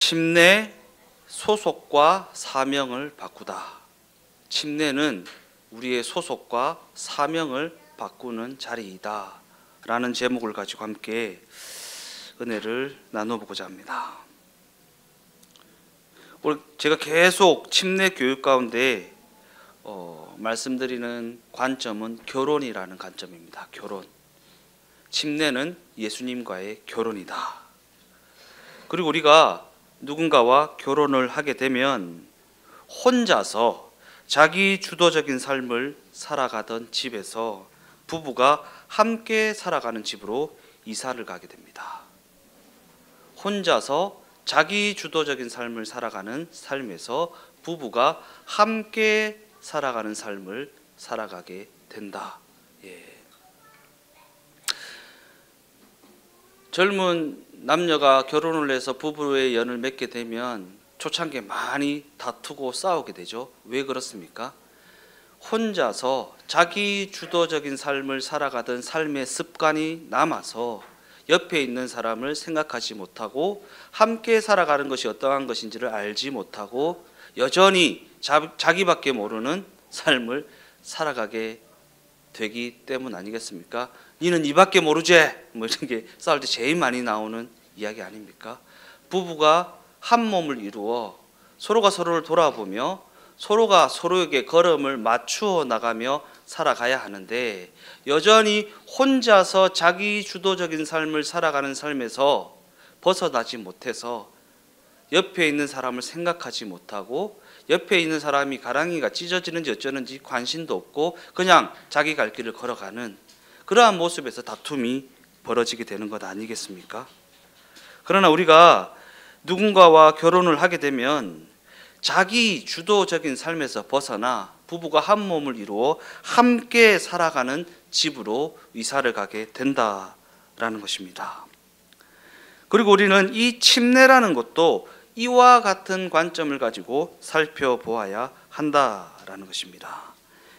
침례 소속과 사명을 바꾸다. 침례는 우리의 소속과 사명을 바꾸는 자리이다 라는 제목을 가지고 함께 은혜를 나눠보고자 합니다. 오늘 제가 계속 침례 교육 가운데 말씀드리는 관점은 결혼이라는 관점입니다. 결혼. 침례는 예수님과의 결혼이다. 그리고 우리가 누군가와 결혼을 하게 되면 혼자서 자기 주도적인 삶을 살아가던 집에서 부부가 함께 살아가는 집으로 이사를 가게 됩니다. 혼자서 자기 주도적인 삶을 살아가는 삶에서 부부가 함께 살아가는 삶을 살아가게 된다. 젊은 남녀가 결혼을 해서 부부의 연을 맺게 되면 초창기에 많이 다투고 싸우게 되죠. 왜 그렇습니까? 혼자서 자기 주도적인 삶을 살아가던 삶의 습관이 남아서 옆에 있는 사람을 생각하지 못하고 함께 살아가는 것이 어떠한 것인지를 알지 못하고 여전히 자기밖에 모르는 삶을 살아가게 되기 때문 아니겠습니까? 니는 니밖에 모르지? 뭐 이런 게 싸울 때 제일 많이 나오는 이야기 아닙니까? 부부가 한 몸을 이루어 서로가 서로를 돌아보며 서로가 서로에게 걸음을 맞추어 나가며 살아가야 하는데 여전히 혼자서 자기 주도적인 삶을 살아가는 삶에서 벗어나지 못해서 옆에 있는 사람을 생각하지 못하고 옆에 있는 사람이 가랑이가 찢어지는지 어쩌는지 관심도 없고 그냥 자기 갈 길을 걸어가는 그러한 모습에서 다툼이 벌어지게 되는 것 아니겠습니까? 그러나 우리가 누군가와 결혼을 하게 되면 자기 주도적인 삶에서 벗어나 부부가 한 몸을 이루어 함께 살아가는 집으로 이사를 가게 된다라는 것입니다. 그리고 우리는 이 침례라는 것도 이와 같은 관점을 가지고 살펴보아야 한다라는 것입니다.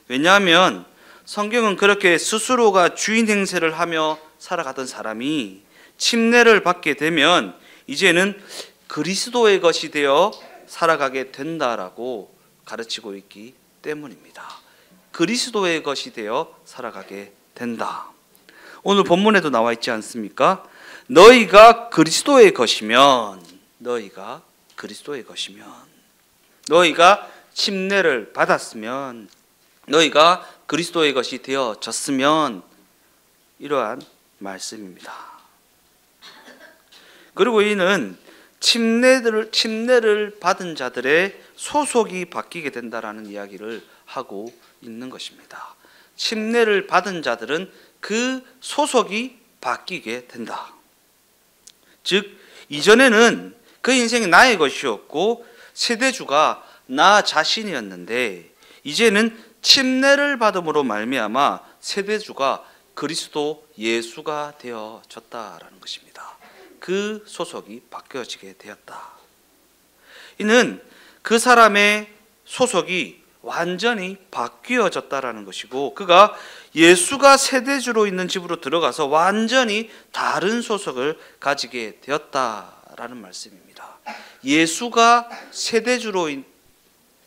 왜냐하면 성경은 그렇게 스스로가 주인 행세를 하며 살아가던 사람이 침례를 받게 되면 이제는 그리스도의 것이 되어 살아가게 된다라고 가르치고 있기 때문입니다. 그리스도의 것이 되어 살아가게 된다. 오늘 본문에도 나와 있지 않습니까? 너희가 그리스도의 것이면 너희가 침례를 받았으면 너희가 그리스도의 것이 되어졌으면 이러한 말씀입니다. 그리고 이는 침례를 받은 자들의 소속이 바뀌게 된다라는 이야기를 하고 있는 것입니다. 침례를 받은 자들은 그 소속이 바뀌게 된다. 즉 이전에는 그 인생이 나의 것이었고 세대주가 나 자신이었는데 이제는 침례를 받음으로 말미암아 세대주가 그리스도 예수가 되어졌다라는 것입니다. 그 소속이 바뀌어지게 되었다. 이는 그 사람의 소속이 완전히 바뀌어졌다라는 것이고 그가 예수가 세대주로 있는 집으로 들어가서 완전히 다른 소속을 가지게 되었다라는 말씀입니다. 예수가 세대주로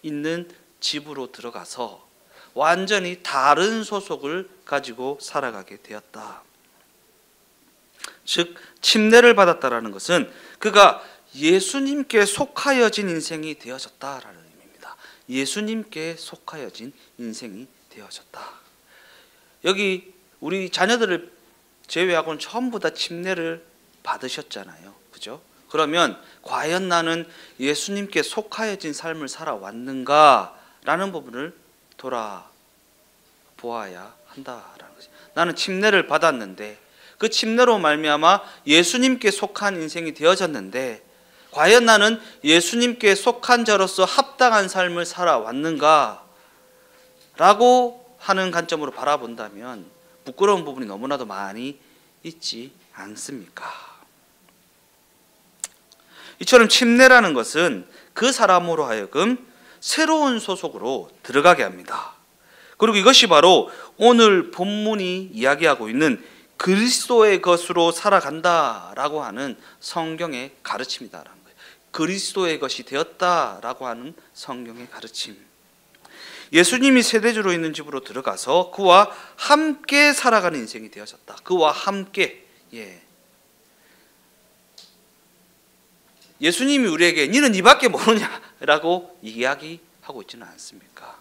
있는 집으로 들어가서 완전히 다른 소속을 가지고 살아가게 되었다. 즉 침례를 받았다라는 것은 그가 예수님께 속하여진 인생이 되어졌다라는 의미입니다. 예수님께 속하여진 인생이 되어졌다. 여기 우리 자녀들을 제외하고는 전부 다 침례를 받으셨잖아요. 그죠? 그러면 과연 나는 예수님께 속하여진 삶을 살아왔는가라는 부분을 돌아보아야 한다라는 거죠. 나는 침례를 받았는데 그 침례로 말미암아 예수님께 속한 인생이 되어졌는데 과연 나는 예수님께 속한 자로서 합당한 삶을 살아왔는가 라고 하는 관점으로 바라본다면 부끄러운 부분이 너무나도 많이 있지 않습니까? 이처럼 침례라는 것은 그 사람으로 하여금 새로운 소속으로 들어가게 합니다. 그리고 이것이 바로 오늘 본문이 이야기하고 있는 그리스도의 것으로 살아간다라고 하는 성경의 가르침이다라는 거예요. 그리스도의 것이 되었다라고 하는 성경의 가르침. 예수님이 세대주로 있는 집으로 들어가서 그와 함께 살아가는 인생이 되어졌다. 그와 함께. 예수님이 우리에게 너는 네밖에 모르냐라고 이야기하고 있지는 않습니까?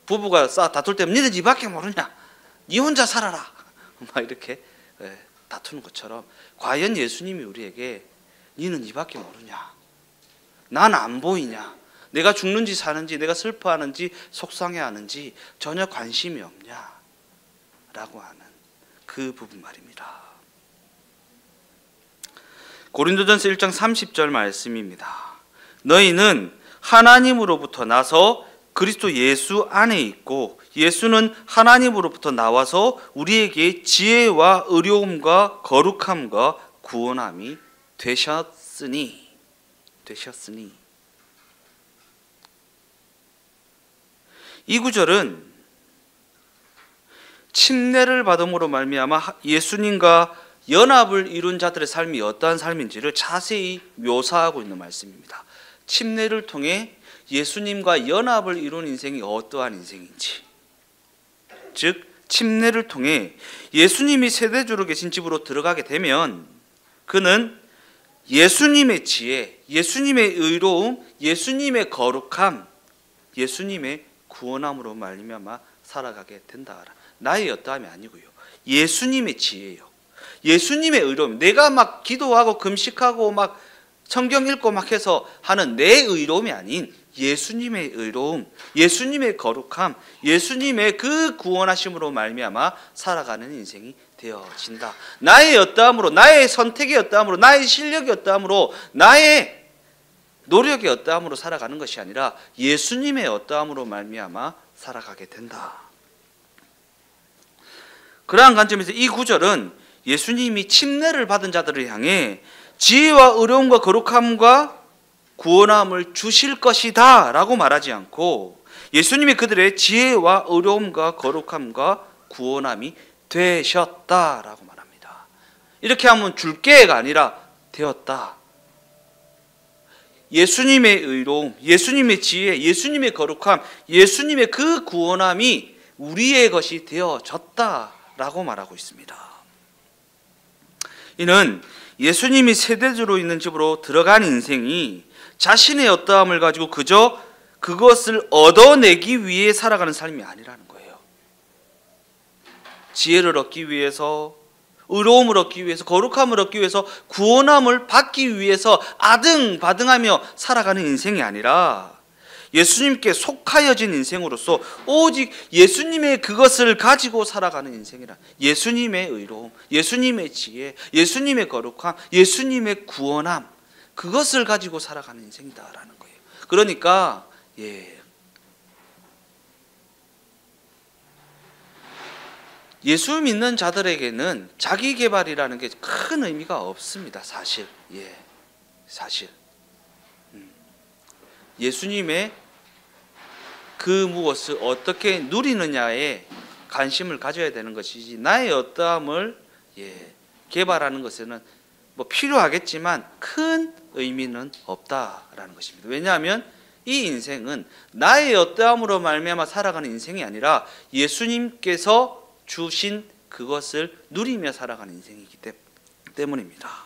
부부가 다툴 때면 너는 네밖에 모르냐, 네 혼자 살아라, 막 이렇게 다투는 것처럼 과연 예수님이 우리에게 너는 네밖에 모르냐, 난 안 보이냐, 내가 죽는지 사는지, 내가 슬퍼하는지 속상해하는지 전혀 관심이 없냐라고 하는 그 부분 말입니다. 고린도전서 1장 30절 말씀입니다. 너희는 하나님으로부터 나서 그리스도 예수 안에 있고 예수는 하나님으로부터 나와서 우리에게 지혜와 의로움과 거룩함과 구원함이 되셨으니. 이 구절은 침례를 받음으로 말미암아 예수님과 연합을 이룬 자들의 삶이 어떠한 삶인지를 자세히 묘사하고 있는 말씀입니다. 침례를 통해 예수님과 연합을 이룬 인생이 어떠한 인생인지, 즉 침례를 통해 예수님이 세대주로 계신 집으로 들어가게 되면 그는 예수님의 지혜, 예수님의 의로움, 예수님의 거룩함, 예수님의 구원함으로 말미암아 살아가게 된다. 나의 어떠함이 아니고요, 예수님의 지혜요, 예수님의 의로움. 내가 막 기도하고 금식하고 막 성경 읽고 막 해서 하는 내 의로움이 아닌 예수님의 의로움, 예수님의 거룩함, 예수님의 그 구원하심으로 말미암아 살아가는 인생이 되어진다. 나의 어떠함으로, 나의 선택의 어떠함으로, 나의 실력의 어떠함으로, 나의 노력의 어떠함으로 살아가는 것이 아니라 예수님의 어떠함으로 말미암아 살아가게 된다. 그러한 관점에서 이 구절은 예수님이 침례를 받은 자들을 향해 지혜와 의로움과 거룩함과 구원함을 주실 것이다 라고 말하지 않고 예수님이 그들의 지혜와 의로움과 거룩함과 구원함이 되셨다라고 말합니다. 이렇게 하면 줄게가 아니라 되었다. 예수님의 의로움, 예수님의 지혜, 예수님의 거룩함, 예수님의 그 구원함이 우리의 것이 되어졌다라고 말하고 있습니다. 이는 예수님이 세대주로 있는 집으로 들어간 인생이 자신의 어떠함을 가지고 그저 그것을 얻어내기 위해 살아가는 삶이 아니라는 거예요. 지혜를 얻기 위해서, 의로움을 얻기 위해서, 거룩함을 얻기 위해서, 구원함을 받기 위해서 아등바등하며 살아가는 인생이 아니라 예수님께 속하여진 인생으로서 오직 예수님의 그것을 가지고 살아가는 인생이라. 예수님의 의로움, 예수님의 지혜, 예수님의 거룩함, 예수님의 구원함, 그것을 가지고 살아가는 인생이다라는 거예요. 그러니까 예수 믿는 자들에게는 자기 개발이라는 게 큰 의미가 없습니다. 사실. 예수님의 그 무엇을 어떻게 누리느냐에 관심을 가져야 되는 것이지 나의 어떠함을 개발하는 것에는 뭐 필요하겠지만 큰 의미는 없다라는 것입니다. 왜냐하면 이 인생은 나의 어떠함으로 말미암아 살아가는 인생이 아니라 예수님께서 주신 그것을 누리며 살아가는 인생이기 때문입니다.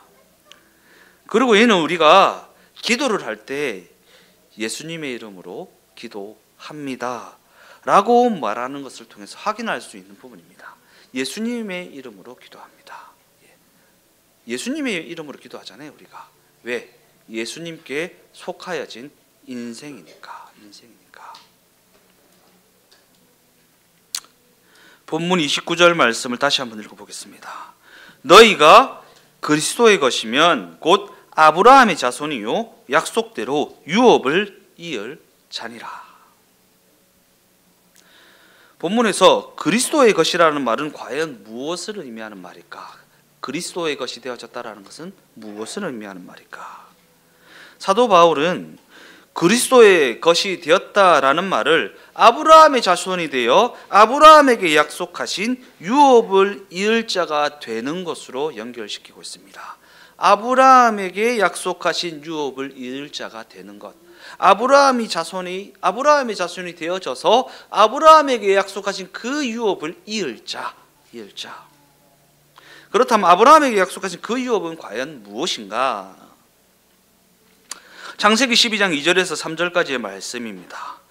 그리고 이는 우리가 기도를 할 때 예수님의 이름으로 기도합니다 라고 말하는 것을 통해서 확인할 수 있는 부분입니다. 예수님의 이름으로 기도합니다. 예수님의 이름으로 기도하잖아요, 우리가. 왜? 예수님께 속하여진 인생이니까. 본문 29절 말씀을 다시 한번 읽어보겠습니다. 너희가 그리스도의 것이면 곧 아브라함의 자손이요 약속대로 유업을 이을 자니라. 본문에서 그리스도의 것이라는 말은 과연 무엇을 의미하는 말일까? 그리스도의 것이 되어졌다라는 것은 무엇을 의미하는 말일까? 사도 바울은 그리스도의 것이 되었다라는 말을 아브라함의 자손이 되어 아브라함에게 약속하신 유업을 이을 자가 되는 것으로 연결시키고 있습니다. 아브라함에게 약속하신 유업을 이을 자가 되는 것. 아브라함의 자손이 되어져서 아브라함에게 약속하신 그 유업을 이을 자. 그렇다면 아브라함에게 약속하신 그 유업은 과연 무엇인가? 창세기 12장 2절에서 3절까지의 말씀입니다.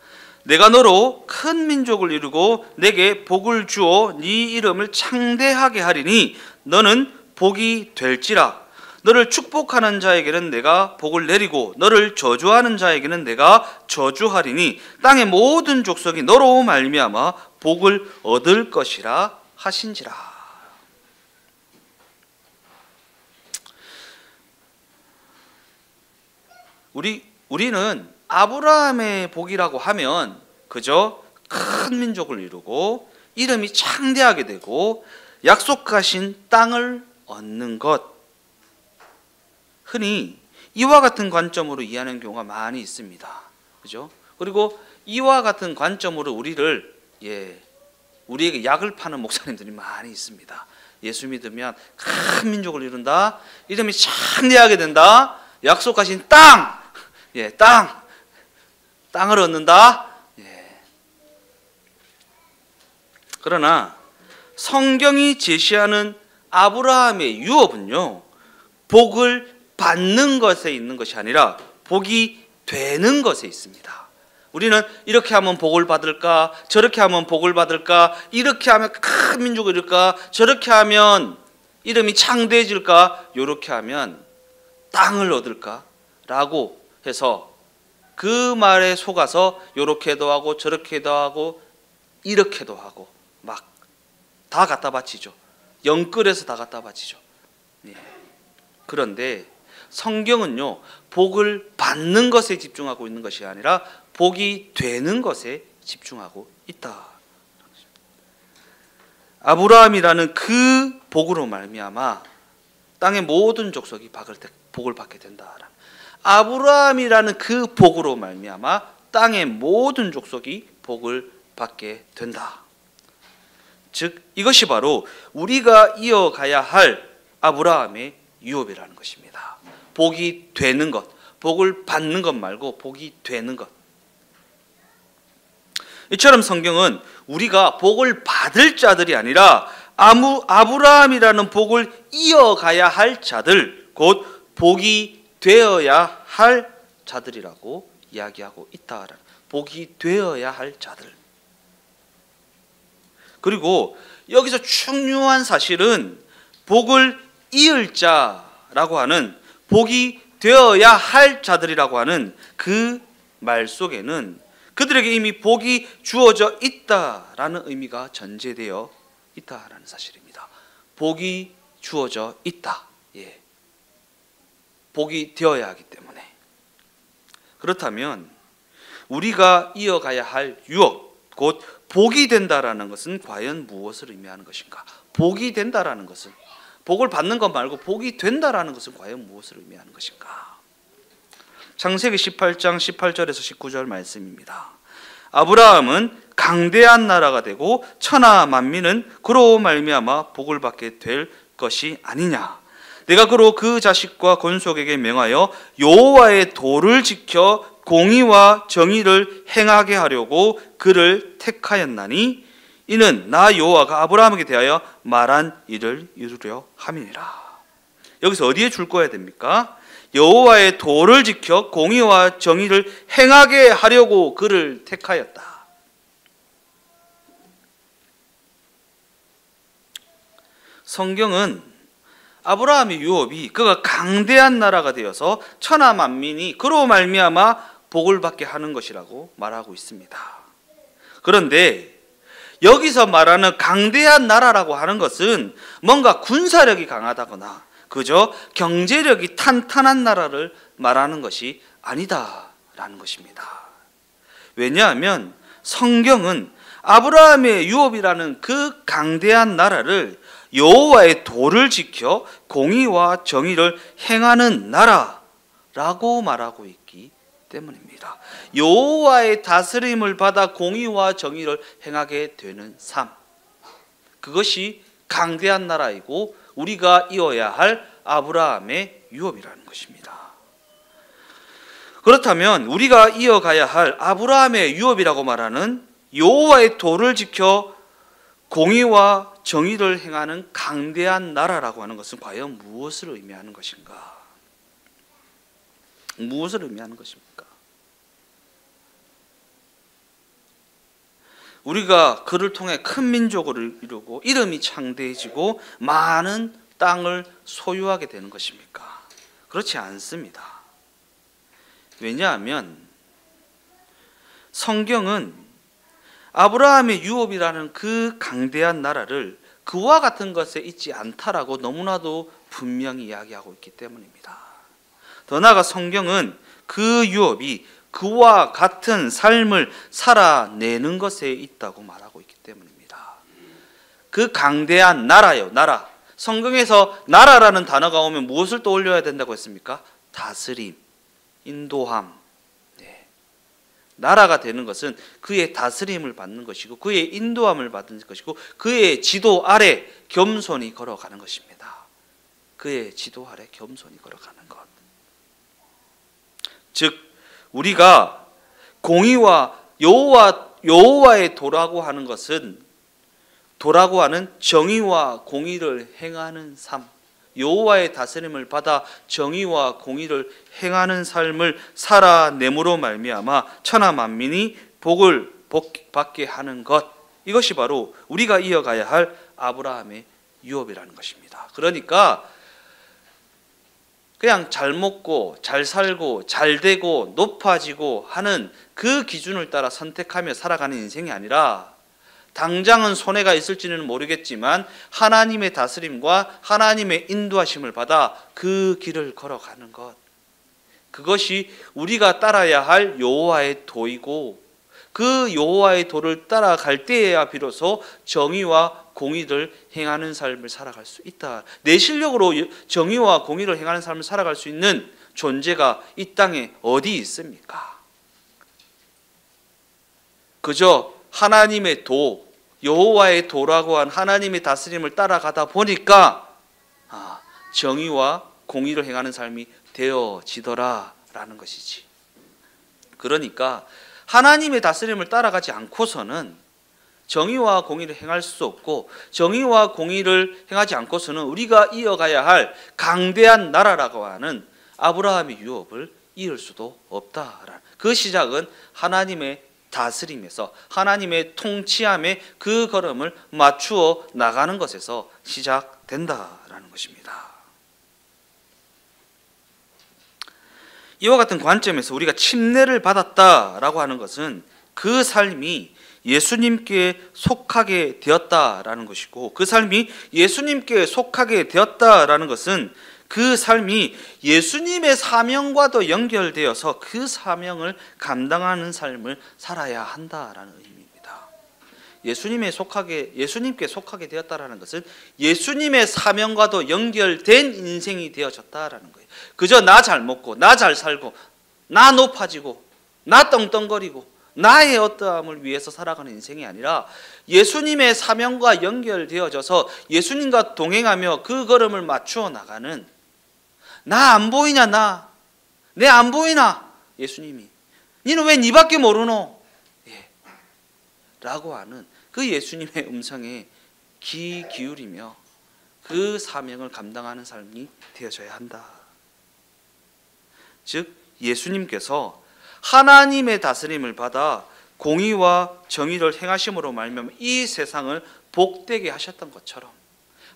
내가 너로 큰 민족을 이루고 내게 복을 주어 네 이름을 창대하게 하리니 너는 복이 될지라. 너를 축복하는 자에게는 내가 복을 내리고 너를 저주하는 자에게는 내가 저주하리니 땅의 모든 족속이 너로 말미암아 복을 얻을 것이라 하신지라. 우리는 아브라함의 복이라고 하면 그저 큰 민족을 이루고 이름이 창대하게 되고 약속하신 땅을 얻는 것, 흔히 이와 같은 관점으로 이해하는 경우가 많이 있습니다. 그죠? 그리고 이와 같은 관점으로 우리에게 약을 파는 목사님들이 많이 있습니다. 예수 믿으면 큰 민족을 이룬다, 이름이 창대하게 된다, 약속하신 땅을 얻는다. 그러나 성경이 제시하는 아브라함의 유업은요, 복을 받는 것에 있는 것이 아니라 복이 되는 것에 있습니다. 우리는 이렇게 하면 복을 받을까, 저렇게 하면 복을 받을까, 이렇게 하면 큰 민족을 이룰까, 저렇게 하면 이름이 창대해질까, 이렇게 하면 땅을 얻을까 라고 해서 그 말에 속아서 이렇게도 하고 저렇게도 하고 이렇게도 하고 막 다 갖다 바치죠. 영끌에서 다 갖다 바치죠. 그런데 성경은요, 복을 받는 것에 집중하고 있는 것이 아니라 복이 되는 것에 집중하고 있다. 아브라함이라는 그 복으로 말미암아 땅의 모든 족속이 복을 받게 된다. 아브라함이라는 그 복으로 말미암아 땅의 모든 족속이 복을 받게 된다. 즉 이것이 바로 우리가 이어가야 할 아브라함의 유업이라는 것입니다. 복이 되는 것, 복을 받는 것 말고 복이 되는 것. 이처럼 성경은 우리가 복을 받을 자들이 아니라 아브라함이라는 복을 이어가야 할 자들, 곧 복이 되어야 할 자들이라고 이야기하고 있다. 복이 되어야 할 자들. 그리고 여기서 중요한 사실은 복을 이을 자라고 하는, 복이 되어야 할 자들이라고 하는 그 말 속에는 그들에게 이미 복이 주어져 있다라는 의미가 전제되어 있다라는 사실입니다. 복이 주어져 있다. 복이 되어야 하기 때문에. 그렇다면 우리가 이어가야 할 유업, 곧 복이 된다라는 것은 과연 무엇을 의미하는 것인가? 복이 된다라는 것은, 복을 받는 것 말고 복이 된다라는 것은 과연 무엇을 의미하는 것인가? 창세기 18장 18절에서 19절 말씀입니다. 아브라함은 강대한 나라가 되고 천하 만민은 그로 말미암아 복을 받게 될 것이 아니냐. 내가 그로 그 자식과 건속에게 명하여 여호와의 도를 지켜 공의와 정의를 행하게 하려고 그를 택하였나니 이는 나 여호와가 아브라함에게 대하여 말한 일을 이루려 함이니라. 여기서 어디에 줄 거야 됩니까? 여호와의 도를 지켜 공의와 정의를 행하게 하려고 그를 택하였다. 성경은 아브라함의 유업이 그가 강대한 나라가 되어서 천하 만민이 그로 말미암아 복을 받게 하는 것이라고 말하고 있습니다. 그런데 여기서 말하는 강대한 나라라고 하는 것은 뭔가 군사력이 강하다거나 그저 경제력이 탄탄한 나라를 말하는 것이 아니다라는 것입니다. 왜냐하면 성경은 아브라함의 유업이라는 그 강대한 나라를 여호와의 도를 지켜 공의와 정의를 행하는 나라라고 말하고 있기 때문입니다. 여호와의 다스림을 받아 공의와 정의를 행하게 되는 삶, 그것이 강대한 나라이고 우리가 이어야 할 아브라함의 유업이라는 것입니다. 그렇다면 우리가 이어가야 할 아브라함의 유업이라고 말하는 여호와의 도를 지켜 공의와 정의를 행하는 강대한 나라라고 하는 것은 과연 무엇을 의미하는 것인가? 무엇을 의미하는 것입니까? 우리가 그를 통해 큰 민족을 이루고 이름이 창대해지고 많은 땅을 소유하게 되는 것입니까? 그렇지 않습니다. 왜냐하면 성경은 아브라함의 유업이라는 그 강대한 나라를 그와 같은 것에 있지 않다라고 너무나도 분명히 이야기하고 있기 때문입니다. 더 나아가 성경은 그 유업이 그와 같은 삶을 살아내는 것에 있다고 말하고 있기 때문입니다. 그 강대한 나라요, 나라. 성경에서 나라라는 단어가 오면 무엇을 떠올려야 된다고 했습니까? 다스림, 인도함. 네. 나라가 되는 것은 그의 다스림을 받는 것이고 그의 인도함을 받는 것이고 그의 지도 아래 겸손히 걸어가는 것입니다. 그의 지도 아래 겸손히 걸어가는 것. 즉 우리가 공의와 여호와의 도라고 하는 것은 도라고 하는 정의와 공의를 행하는 삶, 여호와의 다스림을 받아 정의와 공의를 행하는 삶을 살아내므로 말미암아 천하 만민이 복을 받게 하는 것, 이것이 바로 우리가 이어가야 할 아브라함의 유업이라는 것입니다. 그러니까 그냥 잘 먹고 잘 살고 잘 되고 높아지고 하는 그 기준을 따라 선택하며 살아가는 인생이 아니라 당장은 손해가 있을지는 모르겠지만 하나님의 다스림과 하나님의 인도하심을 받아 그 길을 걸어가는 것, 그것이 우리가 따라야 할 여호와의 도이고 그 여호와의 도를 따라갈 때에야 비로소 정의와 공의를 행하는 삶을 살아갈 수 있다. 내 실력으로 정의와 공의를 행하는 삶을 살아갈 수 있는 존재가 이 땅에 어디 있습니까? 그저 하나님의 도, 여호와의 도라고 한 하나님의 다스림을 따라가다 보니까 정의와 공의를 행하는 삶이 되어지더라라는 것이지. 그러니까 하나님의 다스림을 따라가지 않고서는 정의와 공의를 행할 수 없고 정의와 공의를 행하지 않고서는 우리가 이어가야 할 강대한 나라라고 하는 아브라함의 유업을 이을 수도 없다라는, 그 시작은 하나님의 다스림에서 하나님의 통치함에 그 걸음을 맞추어 나가는 것에서 시작된다라는 것입니다. 이와 같은 관점에서 우리가 침례를 받았다라고 하는 것은 그 삶이 예수님께 속하게 되었다라는 것이고, 그 삶이 예수님께 속하게 되었다라는 것은 그 삶이 예수님의 사명과도 연결되어서 그 사명을 감당하는 삶을 살아야 한다라는 의미입니다. 예수님께 속하게 되었다라는 것은 예수님의 사명과도 연결된 인생이 되어졌다라는 거예요. 그저 나 잘 먹고 나 잘 살고 나 높아지고 나 떵떵거리고 나의 어떠함을 위해서 살아가는 인생이 아니라 예수님의 사명과 연결되어져서 예수님과 동행하며 그 걸음을 맞추어 나가는, 나 안 보이냐, 내 안 보이나 예수님이, 니는 왜 니밖에 모르노, 라고 하는 그 예수님의 음성에 귀 기울이며 그 사명을 감당하는 삶이 되어져야 한다. 즉 예수님께서 하나님의 다스림을 받아 공의와 정의를 행하심으로 말미암아 이 세상을 복되게 하셨던 것처럼,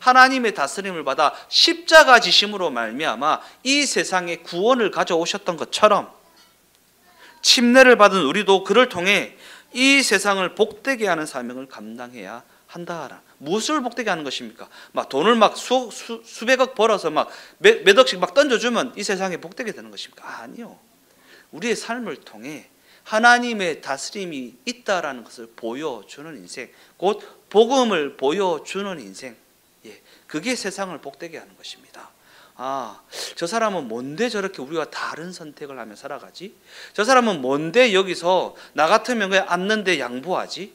하나님의 다스림을 받아 십자가 지심으로 말미암아 이 세상에 구원을 가져오셨던 것처럼 침례를 받은 우리도 그를 통해 이 세상을 복되게 하는 사명을 감당해야 한다. 무엇을 복되게 하는 것입니까? 막 돈을 막 수백억 벌어서 막 몇 억씩 막 던져주면 이 세상에 복되게 되는 것입니까? 아니요. 우리의 삶을 통해 하나님의 다스림이 있다라는 것을 보여주는 인생, 곧 복음을 보여주는 인생, 그게 세상을 복되게 하는 것입니다. 저 사람은 뭔데 저렇게 우리와 다른 선택을 하며 살아가지? 저 사람은 뭔데 여기서 나 같으면 그냥 앉는데 양보하지?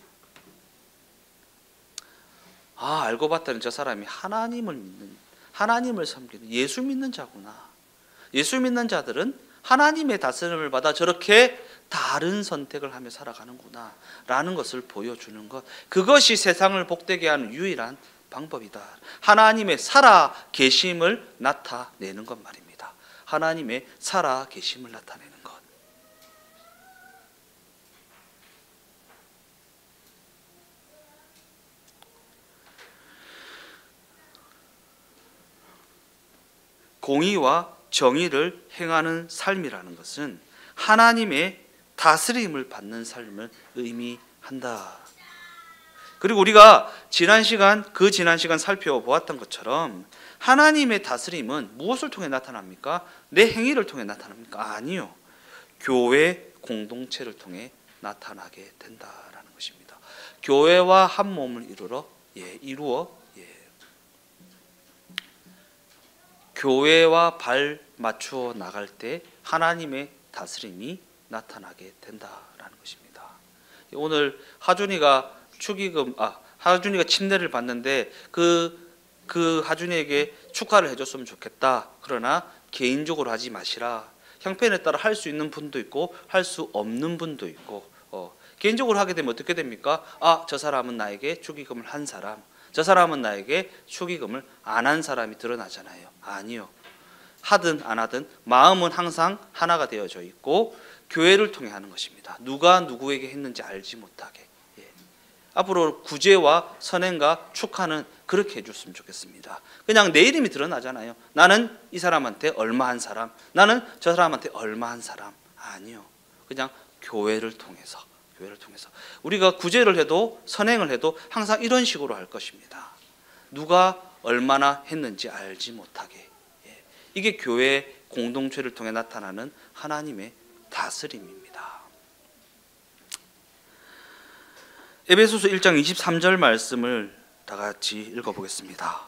알고 봤더니 저 사람이 하나님을 믿는, 하나님을 섬기는 예수 믿는 자구나. 예수 믿는 자들은 하나님의 다스림을 받아 저렇게 다른 선택을 하며 살아가는구나 라는 것을 보여주는 것, 그것이 세상을 복되게 하는 유일한 방법이다. 하나님의 살아 계심을 나타내는 것 말입니다. 하나님의 살아 계심을 나타내는 것. 공의와 정의를 행하는 삶이라는 것은 하나님의 다스림을 받는 삶을 의미한다. 그리고 우리가 지난 시간 살펴보았던 것처럼 하나님의 다스림은 무엇을 통해 나타납니까? 내 행위를 통해 나타납니까? 아니요. 교회 공동체를 통해 나타나게 된다라는 것입니다. 교회와 한 몸을 이루어 교회와 발 맞추어 나갈 때 하나님의 다스림이 나타나게 된다라는 것입니다. 오늘 하준이가 침례를 받는데 그 하준이에게 축하를 해줬으면 좋겠다. 그러나 개인적으로 하지 마시라. 형편에 따라 할 수 있는 분도 있고 할 수 없는 분도 있고, 개인적으로 하게 되면 어떻게 됩니까? 저 사람은 나에게 축의금을 한 사람, 저 사람은 나에게 축의금을 안 한 사람이 드러나잖아요. 아니요. 하든 안 하든 마음은 항상 하나가 되어져 있고 교회를 통해 하는 것입니다. 누가 누구에게 했는지 알지 못하게. 앞으로 구제와 선행과 축하는 그렇게 해줬으면 좋겠습니다. 그냥 내 이름이 드러나잖아요. 나는 이 사람한테 얼마 한 사람, 나는 저 사람한테 얼마 한 사람. 아니요. 그냥 교회를 통해서 우리가 구제를 해도 선행을 해도 항상 이런 식으로 할 것입니다. 누가 얼마나 했는지 알지 못하게. 이게 교회 공동체를 통해 나타나는 하나님의 다스림입니다. 에베소서 1장 23절 말씀을 다 같이 읽어보겠습니다.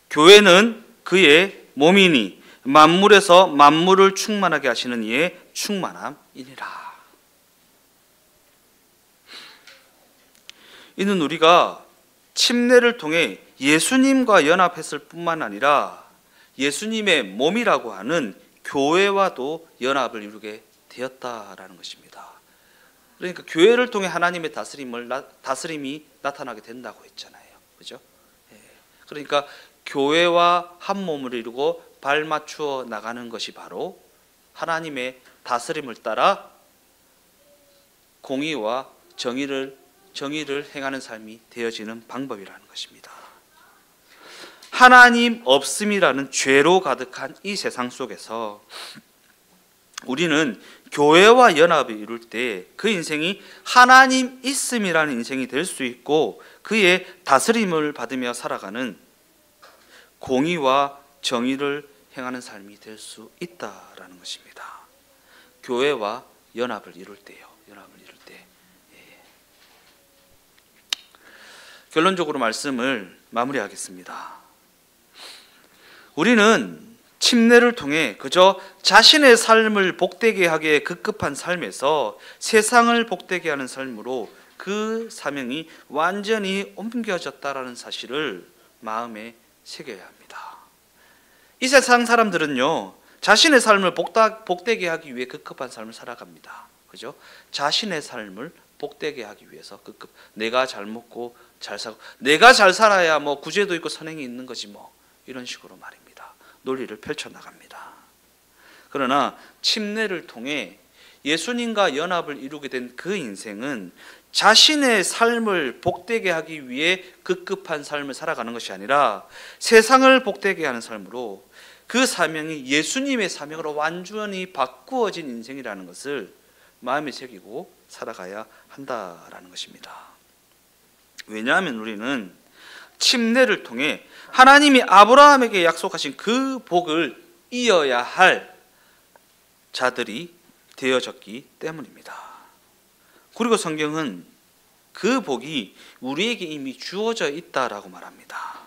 교회는 그의 몸이니 만물에서 만물을 충만하게 하시는 이의 충만함이니라. 이는 우리가 침례를 통해 예수님과 연합했을 뿐만 아니라 예수님의 몸이라고 하는 교회와도 연합을 이루게 되었다라는 것입니다. 그러니까 교회를 통해 하나님의 다스림이 나타나게 된다고 했잖아요. 그죠? 그러니까 교회와 한 몸을 이루고 발 맞추어 나가는 것이 바로 하나님의 다스림을 따라 공의와 정의를 행하는 삶이 되어지는 방법이라는 것입니다. 하나님 없음이라는 죄로 가득한 이 세상 속에서 우리는 교회와 연합을 이룰 때 그 인생이 하나님 있음이라는 인생이 될 수 있고 그의 다스림을 받으며 살아가는 공의와 정의를 행하는 삶이 될 수 있다라는 것입니다. 교회와 연합을 이룰 때요. 결론적으로 말씀을 마무리하겠습니다. 우리는 침례를 통해 그저 자신의 삶을 복되게 하기에 급급한 삶에서 세상을 복되게 하는 삶으로 그 사명이 완전히 옮겨졌다라는 사실을 마음에 새겨야 합니다. 이 세상 사람들은요, 자신의 삶을 복되게 하기 위해 급급한 삶을 살아갑니다. 그죠? 자신의 삶을 복되게 하기 위해서 내가 잘 먹고 잘 사고 내가 잘 살아야 뭐 구제도 있고 선행이 있는 거지 뭐 이런 식으로 말입니다. 논리를 펼쳐나갑니다. 그러나 침례를 통해 예수님과 연합을 이루게 된 그 인생은 자신의 삶을 복되게 하기 위해 급급한 삶을 살아가는 것이 아니라 세상을 복되게 하는 삶으로 그 사명이 예수님의 사명으로 완전히 바꾸어진 인생이라는 것을 마음에 새기고 살아가야 한다라는 것입니다. 왜냐하면 우리는 침례를 통해 하나님이 아브라함에게 약속하신 그 복을 이어야 할 자들이 되어졌기 때문입니다. 그리고 성경은 그 복이 우리에게 이미 주어져 있다라고 말합니다.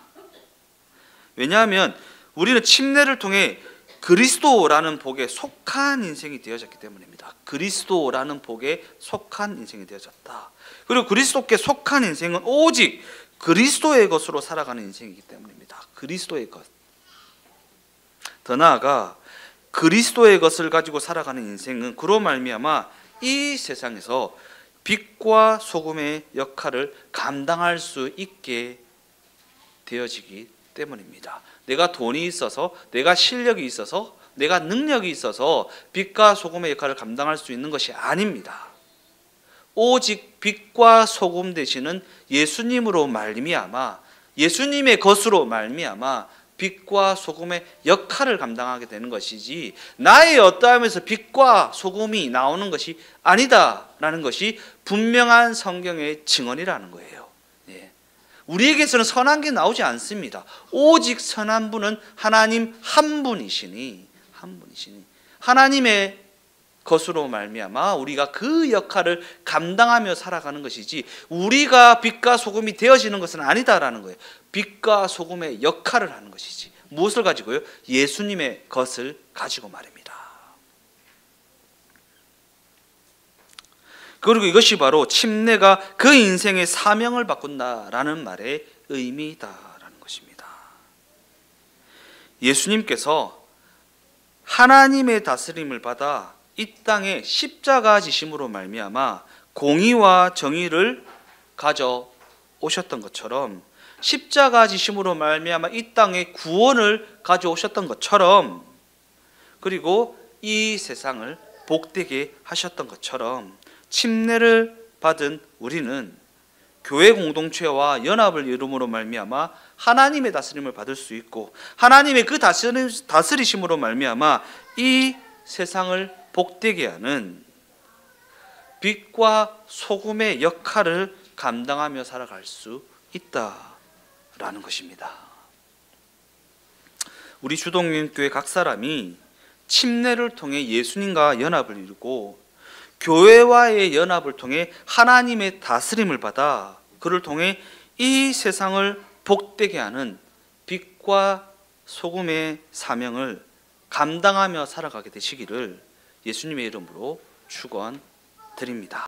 왜냐하면 우리는 침례를 통해 그리스도라는 복에 속한 인생이 되어졌기 때문입니다. 그리스도라는 복에 속한 인생이 되어졌다. 그리고 그리스도께 속한 인생은 오직 그리스도의 것으로 살아가는 인생이기 때문입니다. 그리스도의 것. 더 나아가 그리스도의 것을 가지고 살아가는 인생은 그로 말미암아 이 세상에서 빛과 소금의 역할을 감당할 수 있게 되어지기 때문입니다. 내가 돈이 있어서, 내가 실력이 있어서, 내가 능력이 있어서 빛과 소금의 역할을 감당할 수 있는 것이 아닙니다. 오직 빛과 소금 되시는 예수님으로 말미암아, 예수님의 것으로 말미암아 빛과 소금의 역할을 감당하게 되는 것이지, 나의 어떠함에서 빛과 소금이 나오는 것이 아니다라는 것이 분명한 성경의 증언이라는 거예요. 우리에게서는 선한 게 나오지 않습니다. 오직 선한 분은 하나님 한 분이시니 하나님의 것으로 말미암아 우리가 그 역할을 감당하며 살아가는 것이지, 우리가 빛과 소금이 되어지는 것은 아니다라는 거예요. 빛과 소금의 역할을 하는 것이지. 무엇을 가지고요? 예수님의 것을 가지고 말입니다. 그리고 이것이 바로 침례가 그 인생의 사명을 바꾼다라는 말의 의미다라는 것입니다. 예수님께서 하나님의 다스림을 받아 이 땅에 십자가 지심으로 말미암아 공의와 정의를 가져오셨던 것처럼, 십자가 지심으로 말미암아 이 땅에 구원을 가져오셨던 것처럼, 그리고 이 세상을 복되게 하셨던 것처럼 침례를 받은 우리는 교회 공동체와 연합을 이룸으로 말미암아 하나님의 다스림을 받을 수 있고, 하나님의 그 다스리심으로 말미암아 이 세상을 복되게 하는 빛과 소금의 역할을 감당하며 살아갈 수 있다라는 것입니다. 우리 주동교회 각 사람이 침례를 통해 예수님과 연합을 이루고 교회와의 연합을 통해 하나님의 다스림을 받아 그를 통해 이 세상을 복되게 하는 빛과 소금의 사명을 감당하며 살아가게 되시기를 예수님의 이름으로 축원드립니다.